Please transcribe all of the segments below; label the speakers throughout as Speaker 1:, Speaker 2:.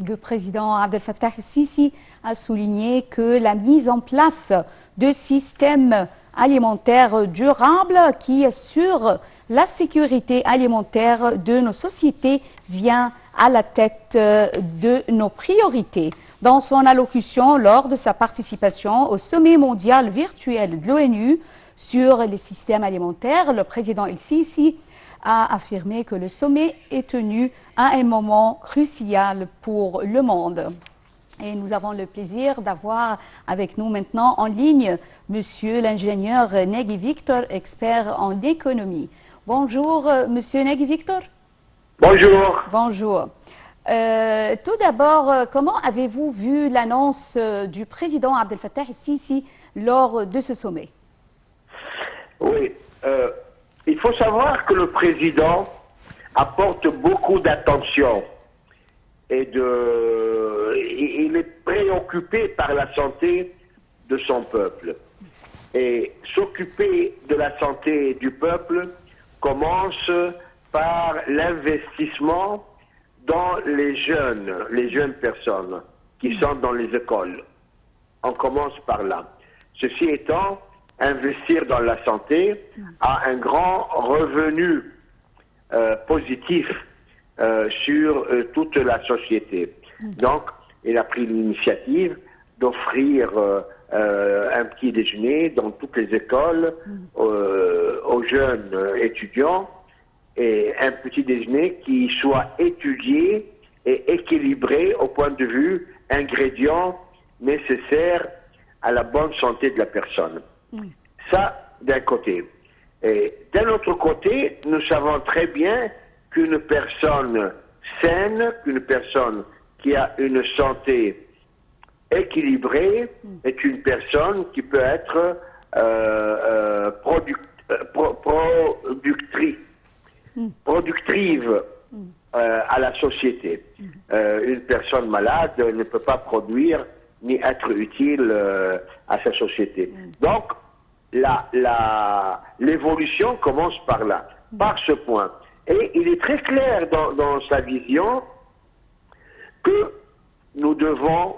Speaker 1: Le président Abdel Fattah el-Sisi a souligné que la mise en place de systèmes alimentaires durables qui assurent la sécurité alimentaire de nos sociétés vient à la tête de nos priorités. Dans son allocution lors de sa participation au sommet mondial virtuel de l'ONU sur les systèmes alimentaires, le président el-Sisi a affirmé que le sommet est tenu à un moment crucial pour le monde. Et nous avons le plaisir d'avoir avec nous maintenant en ligne Monsieur l'ingénieur Negui Victor, expert en économie. Bonjour, Monsieur Negui Victor.
Speaker 2: Bonjour.
Speaker 1: Bonjour. Tout d'abord, comment avez-vous vu l'annonce du président Abdel Fattah el-Sisi lors de ce sommet?
Speaker 2: Oui, il faut savoir que le président apporte beaucoup d'attention et il est préoccupé par la santé de son peuple. Et s'occuper de la santé du peuple commence par l'investissement dans les jeunes personnes qui sont dans les écoles. On commence par là. Ceci étant, investir dans la santé a un grand revenu positif sur toute la société. Donc, il a pris l'initiative d'offrir un petit déjeuner dans toutes les écoles aux jeunes étudiants, et un petit déjeuner qui soit étudié et équilibré au point de vue ingrédients nécessaires à la bonne santé de la personne. Ça, d'un côté. Et d'un autre côté, nous savons très bien qu'une personne saine, qu'une personne qui a une santé équilibrée est une personne qui peut être productive à la société. Une personne malade ne peut pas produire ni être utile à sa société. Donc, l'évolution commence par là, par ce point. Et il est très clair dans sa vision que nous devons,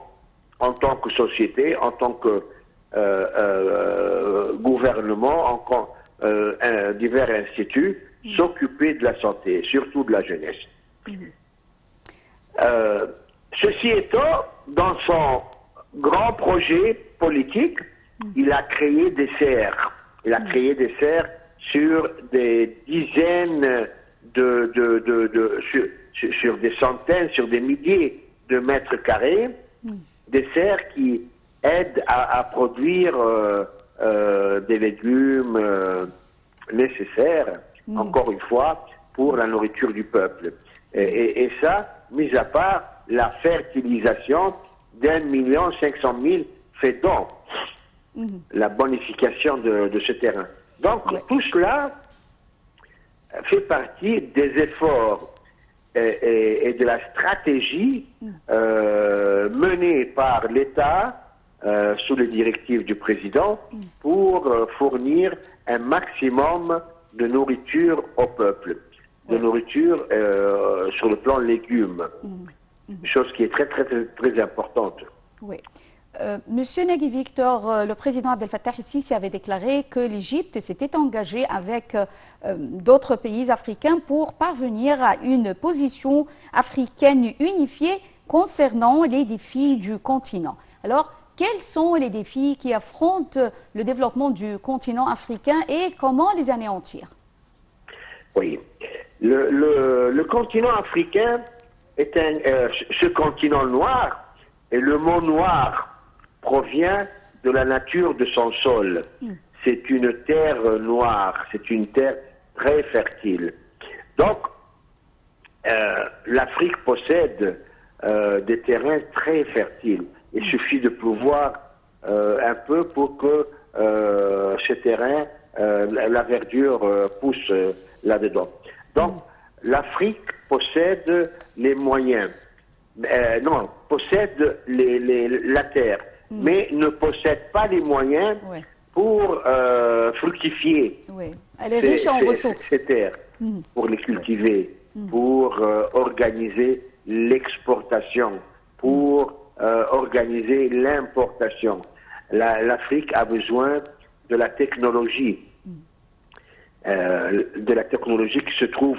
Speaker 2: en tant que société, en tant que gouvernement, divers instituts, s'occuper de la santé, surtout de la jeunesse. Ceci étant, dans son grand projet politique, il a créé des serres. Il a créé des serres sur des dizaines sur des centaines, sur des milliers de mètres carrés, des serres qui aident à produire des légumes nécessaires, encore une fois, pour la nourriture du peuple. Et ça, mis à part la fertilisation d'1,5 million fédons, la bonification de ce terrain. Donc, tout cela fait partie des efforts et de la stratégie menée par l'État sous les directives du président pour fournir un maximum de nourriture au peuple, de nourriture sur le plan légumes, chose qui est très très très, très importante.
Speaker 1: Oui. Monsieur Negui Victor, le président Abdel Fattah el-Sisi avait déclaré que l'Égypte s'était engagée avec d'autres pays africains pour parvenir à une position africaine unifiée concernant les défis du continent. Alors, quels sont les défis qui affrontent le développement du continent africain et comment les anéantir?
Speaker 2: Oui, le continent africain est ce continent noir, et le mot noir provient de la nature de son sol. C'est une terre noire, c'est une terre très fertile. Donc, l'Afrique possède des terrains très fertiles. Il suffit de pleuvoir un peu pour que ce terrain, la verdure pousse là-dedans. Donc, l'Afrique possède les moyens, possède la terre, mais ne possède pas les moyens pour fructifier
Speaker 1: Elle est riche en ressources.
Speaker 2: ces terres, pour les cultiver, pour organiser l'exportation, pour organiser l'importation. L'Afrique a besoin de la technologie. De la technologie qui se trouve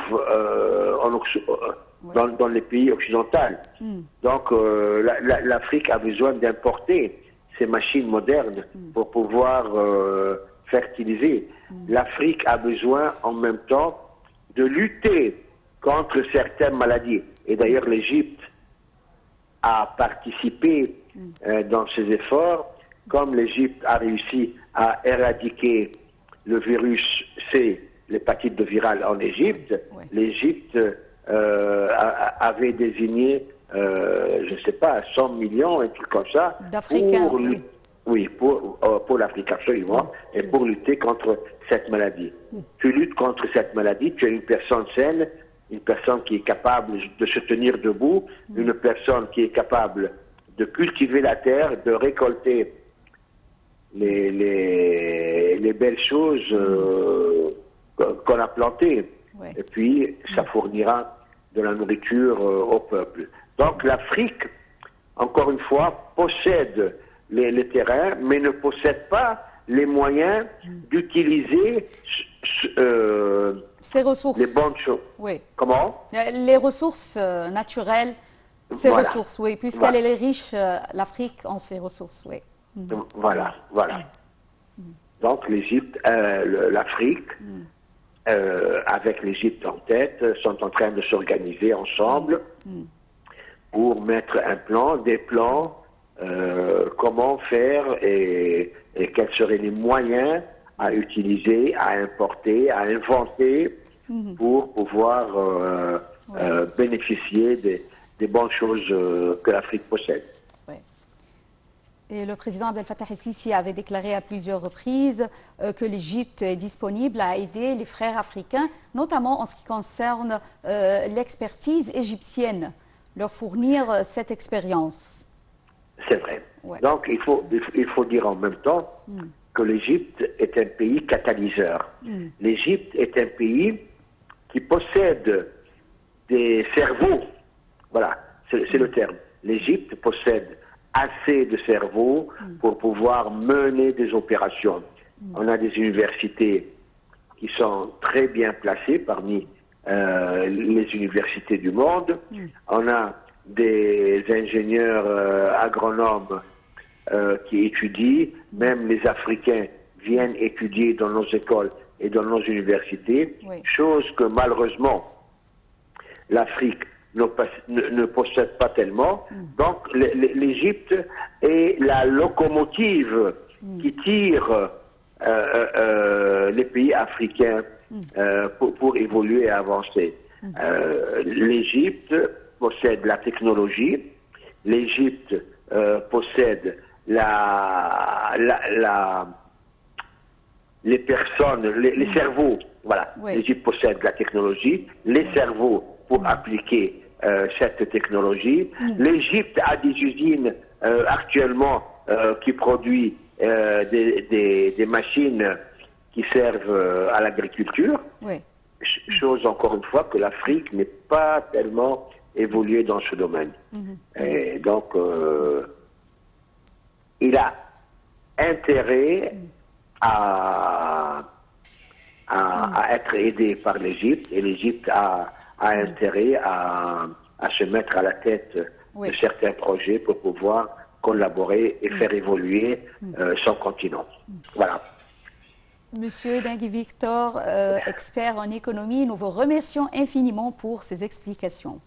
Speaker 2: dans les pays occidentaux. Donc l'Afrique a besoin d'importer ces machines modernes pour pouvoir fertiliser. L'Afrique a besoin en même temps de lutter contre certaines maladies. Et d'ailleurs l'Égypte a participé dans ces efforts, comme l'Égypte a réussi à éradiquer le virus C, l'hépatite virale en Égypte. L'Égypte avait désigné, je ne sais pas, 100 millions, un truc comme ça,
Speaker 1: d'Africains.
Speaker 2: Pour l'Afrique, absolument, et pour lutter contre cette maladie. Tu luttes contre cette maladie, tu es une personne saine, une personne qui est capable de se tenir debout, une personne qui est capable de cultiver la terre, de récolter les belles choses qu'on a plantées. Et puis, ça fournira de la nourriture au peuple. Donc, l'Afrique, encore une fois, possède les terrains, mais ne possède pas les moyens d'utiliser
Speaker 1: ces ressources.
Speaker 2: Les bonnes choses.
Speaker 1: Oui.
Speaker 2: Comment?
Speaker 1: Les ressources naturelles, ces ressources, oui, puisqu'elle est riche, l'Afrique en ses ressources, oui.
Speaker 2: Voilà. Donc l'Égypte, l'Afrique, avec l'Égypte en tête, sont en train de s'organiser ensemble pour mettre un plan, des plans, comment faire et quels seraient les moyens à utiliser, à importer, à inventer pour pouvoir bénéficier des bonnes choses que l'Afrique possède.
Speaker 1: Et le président Abdel Fattah el-Sisi avait déclaré à plusieurs reprises que l'Égypte est disponible à aider les frères africains, notamment en ce qui concerne l'expertise égyptienne, leur fournir cette expérience.
Speaker 2: C'est vrai. Donc il faut dire en même temps que l'Égypte est un pays catalyseur. L'Égypte est un pays qui possède des cerveaux. Voilà, c'est le terme. L'Égypte possède assez de cerveaux pour pouvoir mener des opérations. On a des universités qui sont très bien placées parmi les universités du monde. On a des ingénieurs agronomes qui étudient. Même les Africains viennent étudier dans nos écoles et dans nos universités, chose que malheureusement l'Afrique ne possède pas tellement. Donc l'Égypte est la locomotive qui tire les pays africains pour évoluer et avancer. L'Égypte possède la technologie, l'Égypte possède les personnes, les cerveaux. Voilà, l'Égypte possède la technologie, les cerveaux pour appliquer cette technologie. L'Égypte a des usines actuellement qui produisent des machines qui servent à l'agriculture. Chose, encore une fois, que l'Afrique n'est pas tellement évoluée dans ce domaine. Et donc, il a intérêt à être aidé par l'Égypte, et l'Égypte a intérêt à se mettre à la tête de certains projets pour pouvoir collaborer et faire évoluer son continent. Voilà.
Speaker 1: Monsieur Dingui Victor, expert en économie, nous vous remercions infiniment pour ces explications.